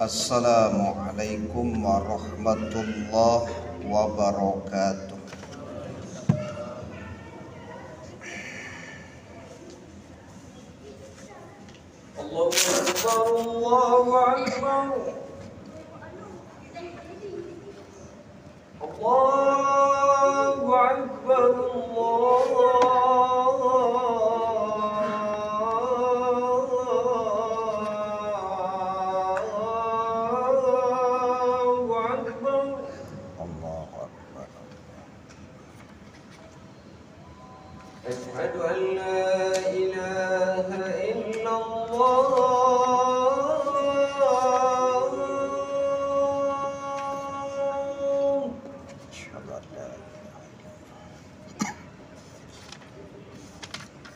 Assalamualaikum warahmatullahi wabarakatuh. Allahu Akbar, Allahu Akbar. Allahu Akbar, Allahu Akbar. Allahu Akbar. Asyhadu an la ilaha illallah.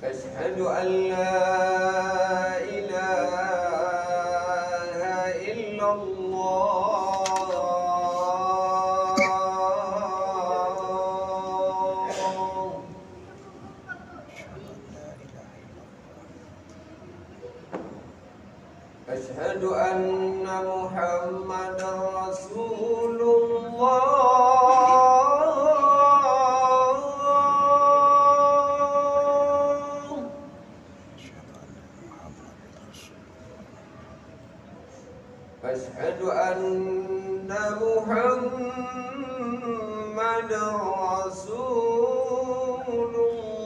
أشهد أن لا إله إلا الله. أشهد أن محمدا رسول الله. أشهد أن محمدا رسول الله.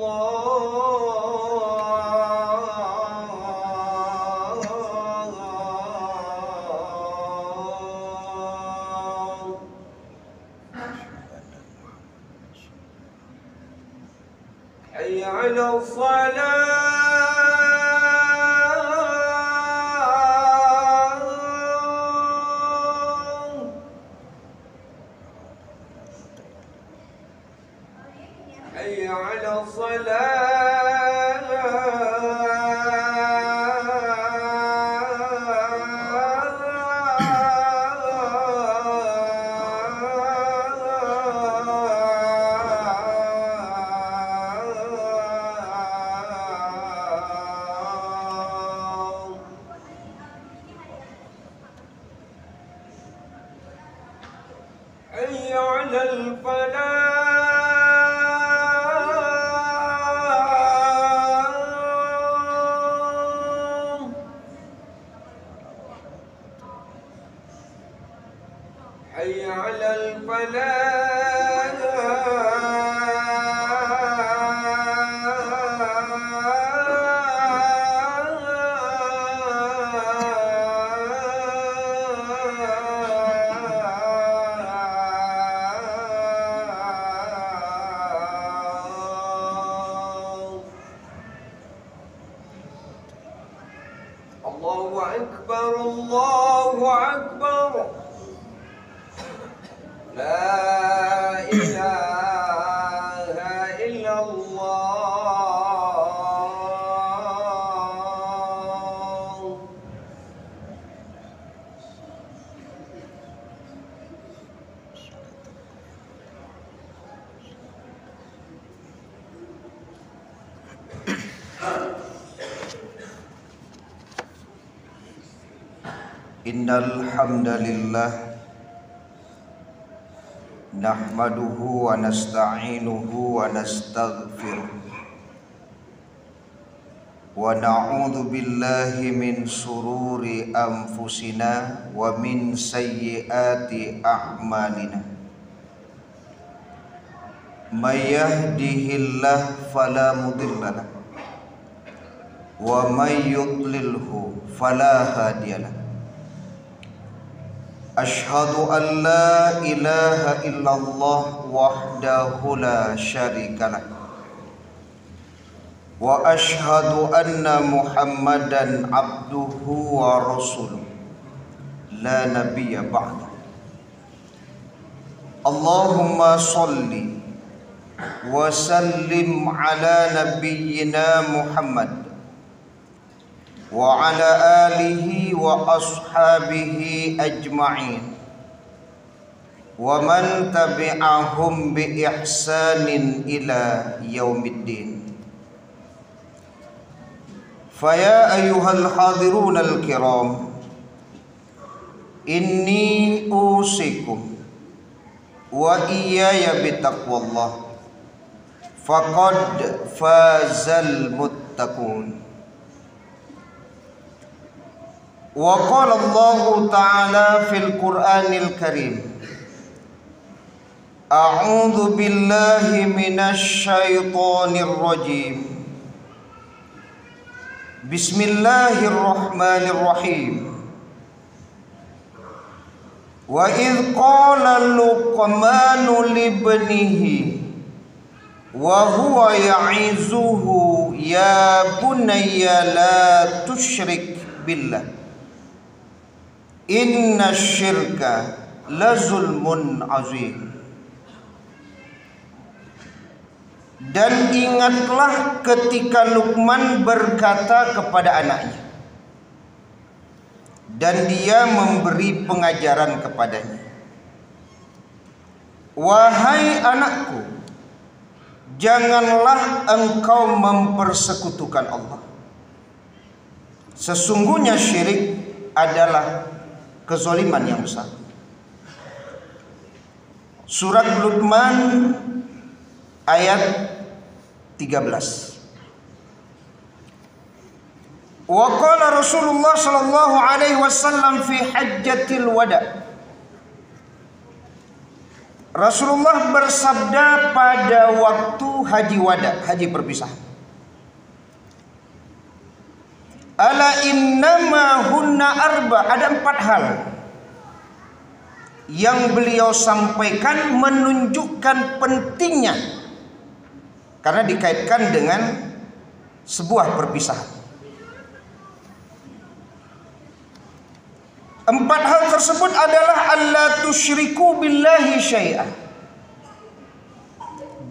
حي على الصلاة. حي على الصلاة. حي على الفلاح. حي على الفلاح. الله أكبر، الله أكبر. لا إله إلا الله. Innal hamdalillah nahmaduhu wa nasta'inuhu wa nastaghfiruh wa na'udzu billahi min sururi anfusina wa min sayyiati a'malina. May yahdihillahu fala mudilla lahu wa may yudlilhu fala hadiyalah. Ashhadu an la ilaha illallah wahdahu la syarikalah wa ashhadu anna Muhammadan abduhu wa rasuluh la nabiyya ba'da. Allahumma salli wa sallim ala nabiyyina Muhammad wa ala alihi wa ashabihi ajma'in wa man tabi'ahum bi ihsanin ila yaumiddin. Faya ayyuhal hadirun al-kiram, inni usikum wa iyaya bitaqwallah faqad fazal muttaqun. Wa qala Allah ta'ala fil Qur'anil Karim, a'udzu billahi minasy syaithanir rajim. Bismillahirrahmanirrahim. Wa idh qala Luqmanu libnihi wa huwa ya'izuhu ya bunayya la tusyrik billah inna syirka la zulmun azim. Dan ingatlah ketika Luqman berkata kepada anaknya, dan dia memberi pengajaran kepadanya, wahai anakku, janganlah engkau mempersekutukan Allah. Sesungguhnya syirik adalah kezaliman yang besar. Surat Luqman ayat 13. Wa qala Rasulullah sallallahu alaihi wasallam fi hajjatil wada. Rasulullah bersabda pada waktu haji wada, haji perpisahan. Ala innama hunna arba, ada 4 hal yang beliau sampaikan menunjukkan pentingnya karena dikaitkan dengan sebuah perpisahan. 4 hal tersebut adalah alla tusyriku billahi syai'an.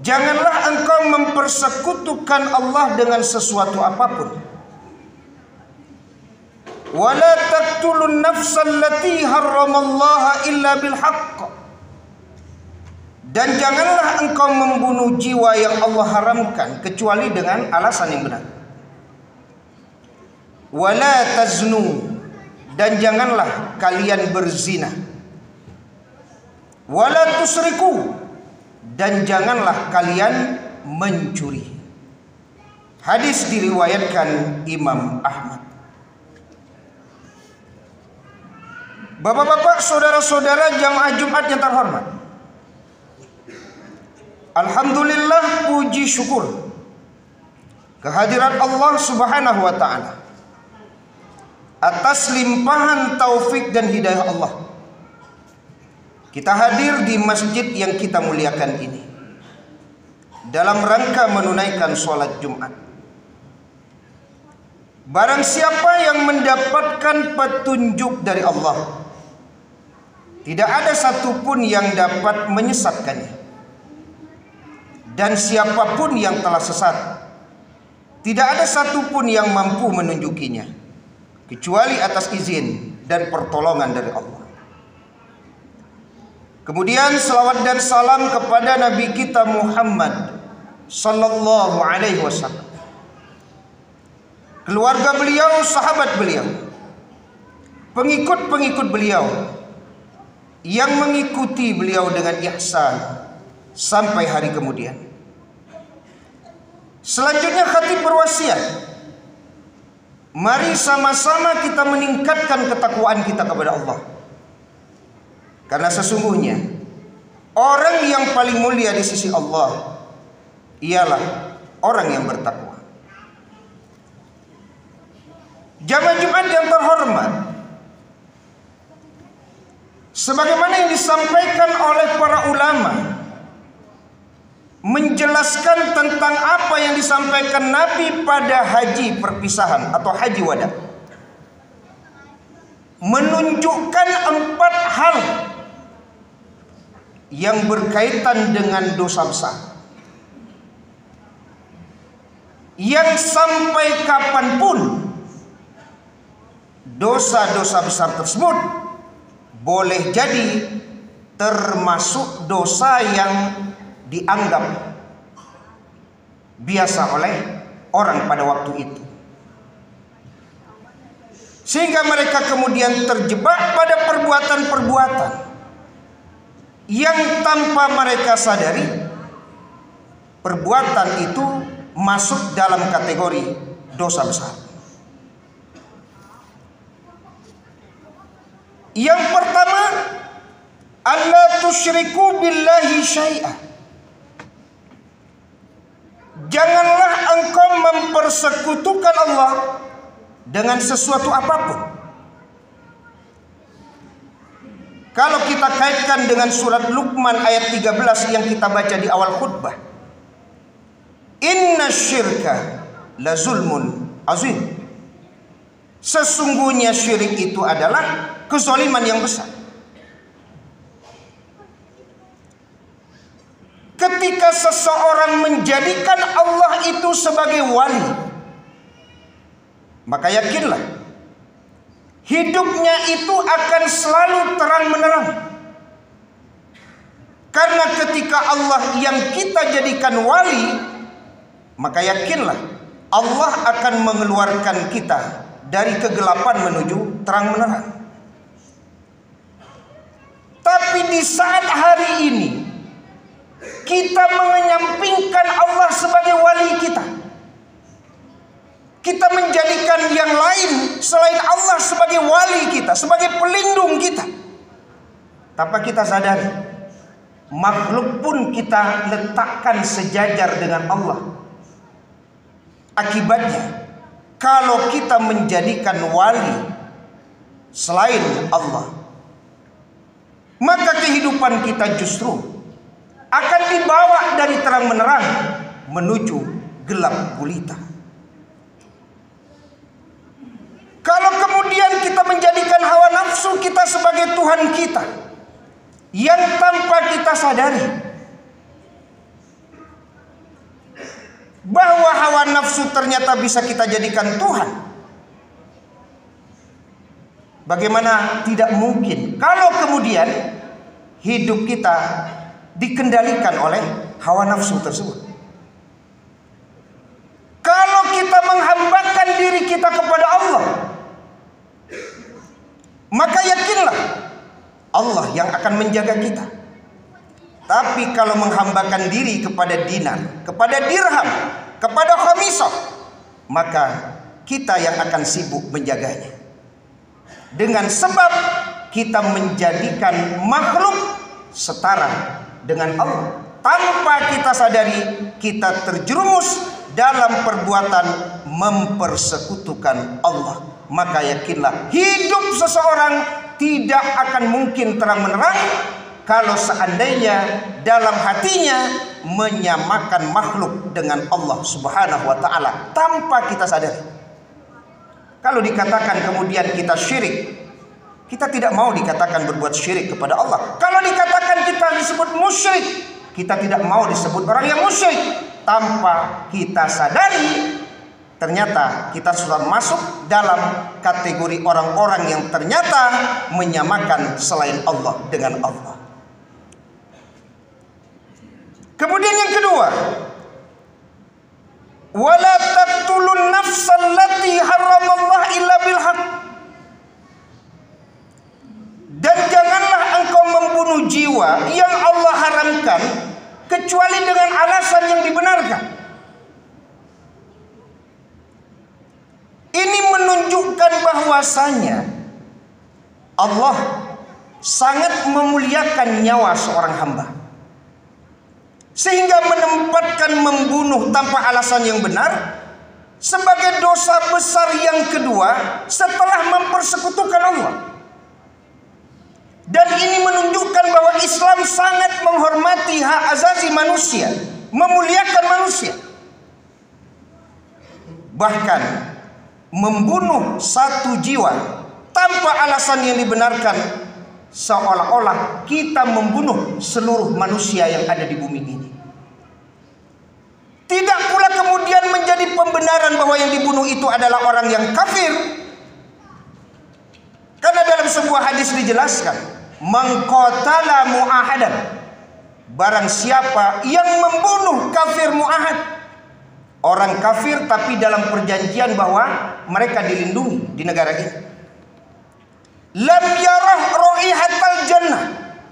Janganlah engkau mempersekutukan Allah dengan sesuatu apapun. Wala taqtulun nafsal lati harramallaha illa bil haqq. Dan janganlah engkau membunuh jiwa yang Allah haramkan kecuali dengan alasan yang benar. Wala taznu, dan janganlah kalian berzina. Wala tusriku, dan janganlah kalian mencuri. Hadis diriwayatkan Imam Ahmad. Bapak-bapak, saudara-saudara jamaah Jumat yang terhormat, alhamdulillah, puji syukur kehadirat Allah Subhanahu wa ta'ala atas limpahan taufik dan hidayah Allah. Kita hadir di masjid yang kita muliakan ini dalam rangka menunaikan sholat Jumat. Barang siapa yang mendapatkan petunjuk dari Allah, tidak ada satupun yang dapat menyesatkannya. Dan siapapun yang telah sesat, tidak ada satupun yang mampu menunjukinya kecuali atas izin dan pertolongan dari Allah. Kemudian salawat dan salam kepada Nabi kita Muhammad sallallahu alaihi wasallam, keluarga beliau, sahabat beliau, pengikut-pengikut beliau yang mengikuti beliau dengan ihsan sampai hari kemudian. Selanjutnya khatib berwasiat, mari sama-sama kita meningkatkan ketakwaan kita kepada Allah. Karena sesungguhnya orang yang paling mulia di sisi Allah ialah orang yang bertakwa. Jamaah Jumat yang terhormat, sebagaimana yang disampaikan oleh para ulama menjelaskan tentang apa yang disampaikan Nabi pada haji perpisahan atau haji wada, menunjukkan 4 hal yang berkaitan dengan dosa besar yang sampai kapanpun dosa-dosa besar tersebut boleh jadi termasuk dosa yang dianggap biasa oleh orang pada waktu itu. Sehingga mereka kemudian terjebak pada perbuatan-perbuatan yang tanpa mereka sadari perbuatan itu masuk dalam kategori dosa besar. Yang pertama, alla tusyriku billahi syai'ah. Janganlah engkau mempersekutukan Allah dengan sesuatu apapun. Kalau kita kaitkan dengan surat Luqman ayat 13 yang kita baca di awal khutbah, inna syirka la zulmun azim. Sesungguhnya syirik itu adalah kezaliman yang besar. Ketika seseorang menjadikan Allah itu sebagai wali, maka yakinlah hidupnya itu akan selalu terang menerang. Karena ketika Allah yang kita jadikan wali, maka yakinlah Allah akan mengeluarkan kita dari kegelapan menuju terang menerang. Tapi di saat hari ini kita mengenyampingkan Allah sebagai wali kita, kita menjadikan yang lain selain Allah sebagai wali kita, sebagai pelindung kita. Tanpa kita sadari, makhluk pun kita letakkan sejajar dengan Allah. Akibatnya, kalau kita menjadikan wali selain Allah, maka kehidupan kita justru akan dibawa dari terang menerang menuju gelap gulita. Kalau kemudian kita menjadikan hawa nafsu kita sebagai Tuhan kita, yang tanpa kita sadari bahwa hawa nafsu ternyata bisa kita jadikan Tuhan, bagaimana tidak mungkin kalau kemudian hidup kita dikendalikan oleh hawa nafsu tersebut. Kalau kita menghambakan diri kita kepada Allah, maka yakinlah Allah yang akan menjaga kita. Tapi kalau menghambakan diri kepada dinar, kepada dirham, kepada khamisah, maka kita yang akan sibuk menjaganya. Dengan sebab kita menjadikan makhluk setara dengan Allah. Tanpa kita sadari, kita terjerumus dalam perbuatan mempersekutukan Allah. Maka yakinlah hidup seseorang tidak akan mungkin terang menerang kalau seandainya dalam hatinya menyamakan makhluk dengan Allah Subhanahu wa ta'ala tanpa kita sadari. Kalau dikatakan kemudian kita syirik, kita tidak mau dikatakan berbuat syirik kepada Allah. Kalau dikatakan kita disebut musyrik, kita tidak mau disebut orang yang musyrik. Tanpa kita sadari, ternyata kita sudah masuk dalam kategori orang-orang yang ternyata menyamakan selain Allah dengan Allah. Kemudian yang kedua, wala taqtulun nafsal lati haramallah illa bil haqq. Dan janganlah engkau membunuh jiwa yang Allah haramkan kecuali dengan alasan yang dibenarkan. Ini menunjukkan bahwasanya Allah sangat memuliakan nyawa seorang hamba, sehingga menempatkan membunuh tanpa alasan yang benar sebagai dosa besar yang kedua setelah mempersekutukan Allah. Dan ini menunjukkan bahwa Islam sangat menghormati hak asasi manusia, memuliakan manusia. Bahkan membunuh satu jiwa tanpa alasan yang dibenarkan, seolah-olah kita membunuh seluruh manusia yang ada di bumi ini. Tidak pula kemudian menjadi pembenaran bahwa yang dibunuh itu adalah orang yang kafir. Karena dalam sebuah hadis dijelaskan, man qatala mu'ahadan, barang siapa yang membunuh kafir mu'ahad, orang kafir tapi dalam perjanjian bahwa mereka dilindungi di negara ini, lam yarah raihatal jannah.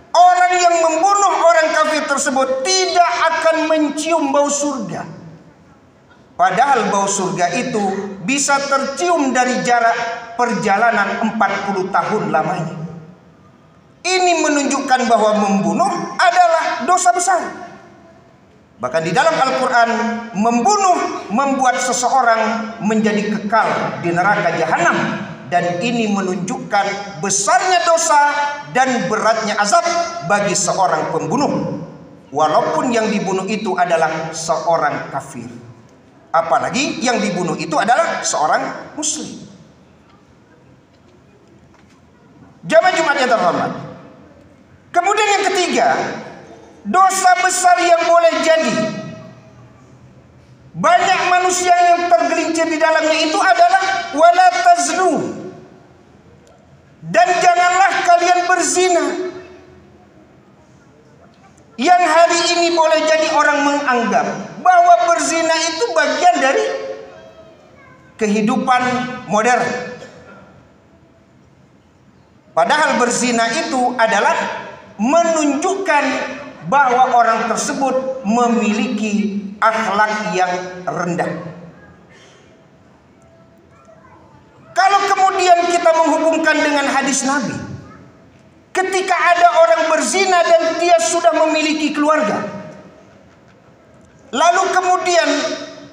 Orang yang membunuh orang kafir tersebut tidak akan mencium bau surga. Padahal bau surga itu bisa tercium dari jarak perjalanan 40 tahun lamanya. Ini menunjukkan bahwa membunuh adalah dosa besar. Bahkan di dalam Al-Quran, membunuh membuat seseorang menjadi kekal di neraka jahanam. Dan ini menunjukkan besarnya dosa dan beratnya azab bagi seorang pembunuh, walaupun yang dibunuh itu adalah seorang kafir. Apalagi yang dibunuh itu adalah seorang muslim. Jamaah Jumat yang terhormat. Kemudian yang ketiga, dosa besar yang boleh jadi banyak manusia yang tergelincir di dalamnya itu adalah wala taznu. Dan janganlah kalian berzina. Yang hari ini boleh jadi orang menganggap bahwa berzina itu bagian dari kehidupan modern. Padahal berzina itu adalah menunjukkan bahwa orang tersebut memiliki akhlak yang rendah. Kalau kemudian kita menghubungkan dengan hadis Nabi, ketika ada orang berzina dan dia sudah memiliki keluarga, lalu kemudian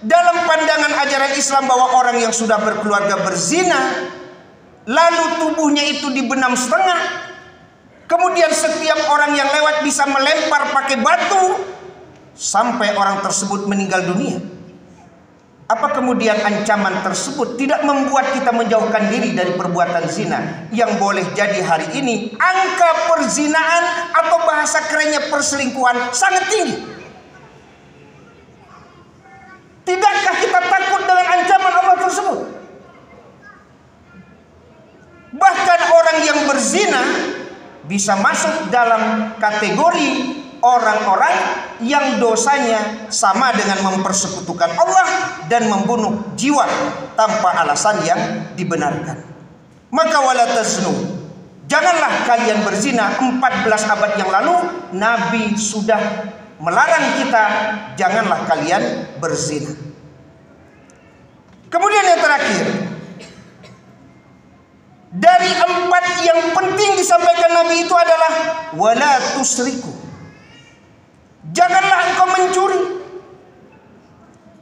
dalam pandangan ajaran Islam bahwa orang yang sudah berkeluarga berzina, lalu tubuhnya itu dibenam setengah, kemudian setiap orang yang lewat bisa melempar pakai batu sampai orang tersebut meninggal dunia. Apa kemudian ancaman tersebut tidak membuat kita menjauhkan diri dari perbuatan zina yang boleh jadi hari ini angka perzinaan atau bahasa kerennya perselingkuhan sangat tinggi? Tidakkah kita takut dengan ancaman Allah tersebut? Bahkan orang yang berzina bisa masuk dalam kategori orang-orang yang dosanya sama dengan mempersekutukan Allah dan membunuh jiwa tanpa alasan yang dibenarkan. Maka wala taznu, janganlah kalian berzina. 14 abad yang lalu Nabi sudah melarang kita, janganlah kalian berzina. Kemudian yang terakhir, dari 4 yang penting disampaikan Nabi itu adalah wala tusriku. Janganlah engkau mencuri.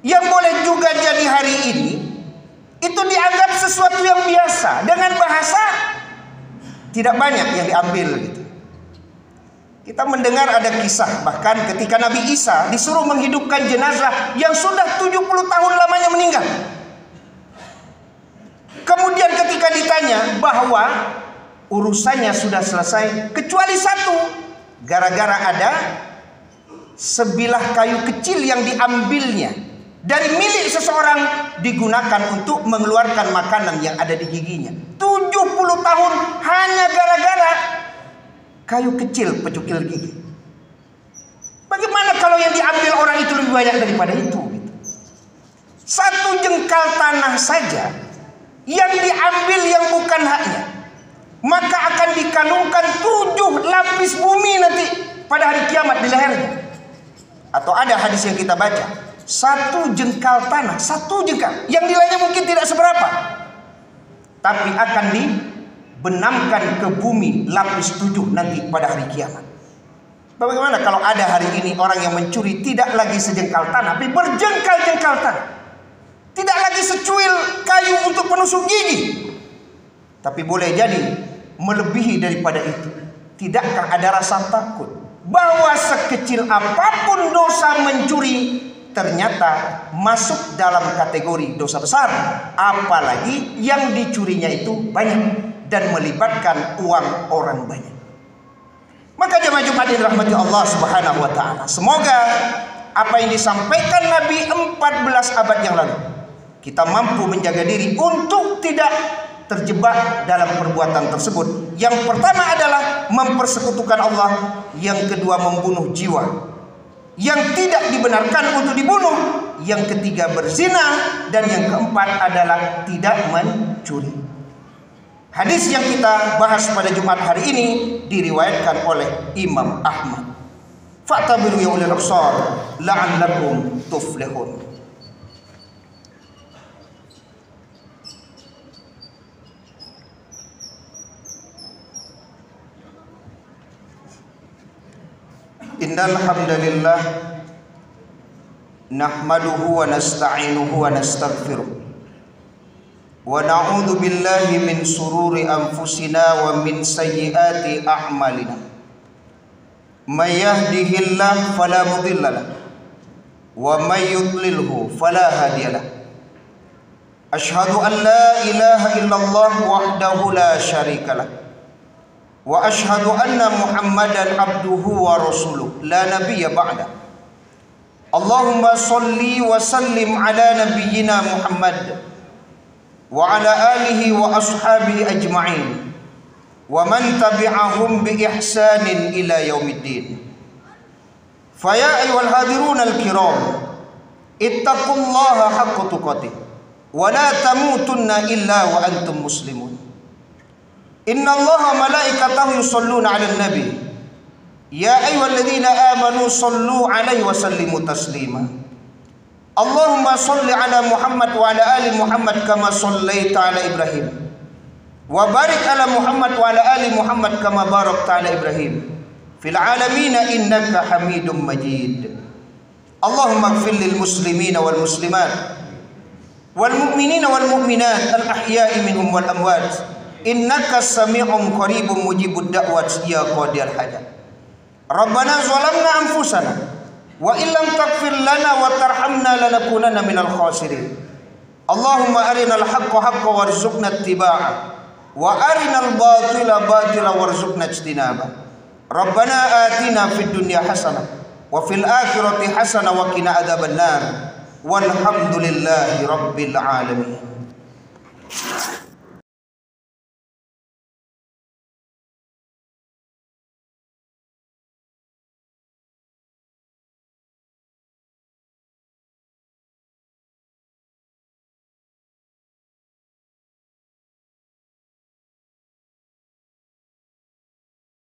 Yang boleh juga jadi hari ini itu dianggap sesuatu yang biasa, dengan bahasa tidak banyak yang diambil gitu. Kita mendengar ada kisah bahkan ketika Nabi Isa disuruh menghidupkan jenazah yang sudah 70 tahun lamanya meninggal. Kemudian ketika ditanya bahwa urusannya sudah selesai kecuali satu, gara-gara ada sebilah kayu kecil yang diambilnya dari milik seseorang digunakan untuk mengeluarkan makanan yang ada di giginya. 70 tahun hanya gara-gara kayu kecil pecukil gigi. Bagaimana kalau yang diambil orang itu lebih banyak daripada itu? Satu jengkal tanah saja yang diambil yang bukan haknya, maka akan dikalungkan 7 lapis bumi nanti pada hari kiamat di lehernya. Atau ada hadis yang kita baca, 1 jengkal tanah, 1 jengkal, yang nilainya mungkin tidak seberapa, tapi akan dibenamkan ke bumi lapis 7 nanti pada hari kiamat. Bagaimana kalau ada hari ini orang yang mencuri tidak lagi sejengkal tanah, tapi berjengkal-jengkal tanah. Tidak lagi secuil kayu untuk penusuk gigi, tapi boleh jadi melebihi daripada itu. Tidakkah ada rasa takut bahwa sekecil apapun dosa mencuri ternyata masuk dalam kategori dosa besar, apalagi yang dicurinya itu banyak dan melibatkan uang orang banyak. Maka jemaah Jumat yang dirahmati Allah Subhanahu wa taala, semoga apa yang disampaikan Nabi 14 abad yang lalu kita mampu menjaga diri untuk tidak terjebak dalam perbuatan tersebut. Yang pertama adalah mempersekutukan Allah, yang kedua membunuh jiwa yang tidak dibenarkan untuk dibunuh, yang ketiga berzina, dan yang keempat adalah tidak mencuri. Hadis yang kita bahas pada Jumat hari ini diriwayatkan oleh Imam Ahmad. Fa'tabiru ya ulil absar la'allakum tuflihun. Innal hamdalillah nahmaduhu wa nasta'inuhu wa nastaghfiruh. Wa na'udzu billahi min sururi anfusina wa min sayyiati a'malina. May yahdihillahu fala mudilla lahu wa may yudlilhu fala hadiya lahu. Asyhadu an la ilaha illallah wahdahu la syarika lahu wa asyhadu anna Muhammadan abduhu wa rasuluh la nabiyya ba'da. Allahumma shalli wa sallim ala nabiyyina Muhammad wa ala alihi wa ashabihi ajma'in wa man tabi'ahum bi ihsanin ila yaumiddin. Fa ya ayyuhal hadirun al-kiram ittaqullaha haqqa tuqatih wa la tamutunna illa wa antum muslimun. Innallaha malaikatahu yusholluna 'alan nabi ya ayyuhalladzina amanu shallu 'alaihi wa sallimu taslima. Allahumma sholli ala Muhammad wa ala ali Muhammad kama shollaita ala Ibrahim wa barik ala Muhammad wa ala ali Muhammad kama barakta ala Ibrahim fil alamin innaka Hamidum Majid. Allahumma ighfir lil muslimina wal muslimat wal mu'minina wal mu'minat al ahya'i minhum wal amwat innaka sami'un qaribun mujibud da'wat ya qadiyal hajat. Rabbana zalamna anfusana wa illam taghfir lana wa tarhamna lanakunanna minal khasirin. Allahumma arinal haqqa haqqan warzuqna ittiba'ah wa arinal batila batila warzuqna ijtinabah. Rabbana atina fid dunya hasanah wa fil akhirati hasanah wa qina adzabannar. Walhamdulillahi rabbil alamin.